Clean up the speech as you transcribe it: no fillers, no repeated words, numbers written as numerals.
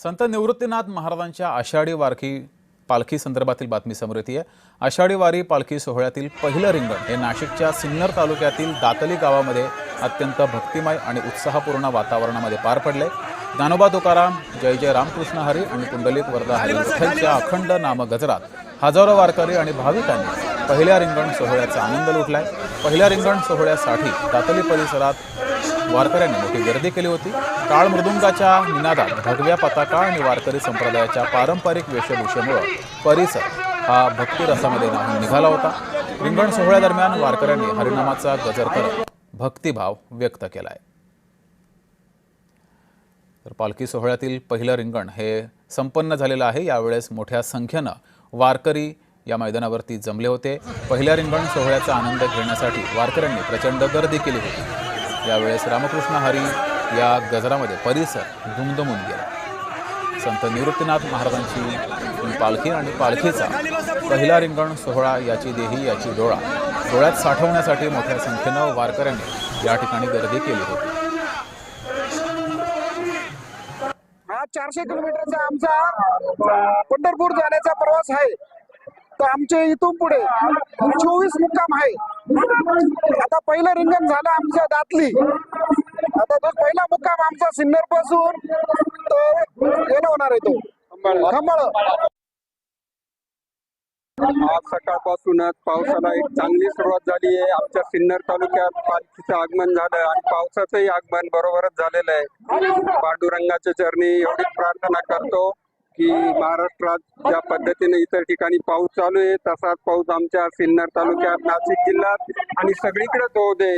संत निवृत्तीनाथ महाराजांच्या आषाढी वारकी पालखी संदर्भातील बातमी समोर येते आहे। आषाढी वारी पालखी सोहळ्यातील पहिलं रिंगण हे नाशिकच्या सिन्नर तालुक्यातील दातली गावामध्ये अत्यंत भक्तिमय आणि उत्साहपूर्ण वातावरणामध्ये पार पडले। ज्ञानोबा तुकाराम, जय जय रामकृष्ण हरी आणि पुंडलिक वरदा हरी विठ्ठलच्या अखंड नाम गजरात हजारो वारकरी आणि भाविकांनी पहिल्या रिंगण सोहळ्याचा आनंद लुटलाय। पहिल्या रिंगण सोहळ्यासाठी दातली परिसरात वारकऱ्यांनी मोठी गर्दी केली होती। टाळ मृदुंगाच्या निनादात भगव्या पताका आणि वारकरी संप्रदायाच्या पारंपरिक वेशभूषेमुळे परिसर हा भक्तिरसामध्ये निघाला होता। रिंगण सोहळ्यादरम्यान वारकऱ्यांनी हरिनामाचा गजर करत भक्तिभाव व्यक्त केलाय। तर पालखी सोहळ्यातील पहिलं रिंगण हे संपन्न झालेलं आहे। यावेळेस मोठ्या संख्येने वारकरी या मैदानावरती जमले होते। पहिल्या रिंगण सोहळ्याचा आनंद घेण्यासाठी वारकऱ्यांनी प्रचंड गर्दी केली होती। यावेळेस रामकृष्ण हरी या गजरामध्ये परिसर दुमदुमून गेला। संत निवृत्तीनाथ महाराजांची पालखी आणि पालखीचा पहिला रिंगण सोहळा याची देही याची डोळा डोळ्यात साठवण्यासाठी मोठ्या संख्येने वारकऱ्यांनी या ठिकाणी गर्दी केली होती। हा 400 किलोमीटरचा आमचा पंढरपूर जाण्याचा प्रवास आहे। तर आमचे इथून पुढे 24 मुक्काम आहे। आता पहिलं रिंगण झालं आमच्या दातली। आता तो पहिला मुक्काम आमचा सिन्नर पासून तो येणं होणार आहे तो खंबाळ। आज सकाळपासूनच पावसाला एक चांगली सुरुवात झाली आहे। आमच्या सिन्नर तालुक्यात पालखीचं आगमन झालं आणि पावसाचंही आगमन बरोबरच झालेलं आहे। पांडुरंगाच्या चरणी एवढीच प्रार्थना करतो की महाराष्ट्रात ज्या पद्धतीने इतर ठिकाणी पाऊस चालू आहे तसाच पाऊस आमच्या सिन्नर तालुक्यात, नाशिक जिल्ह्यात आणि सगळीकडेच होऊ दे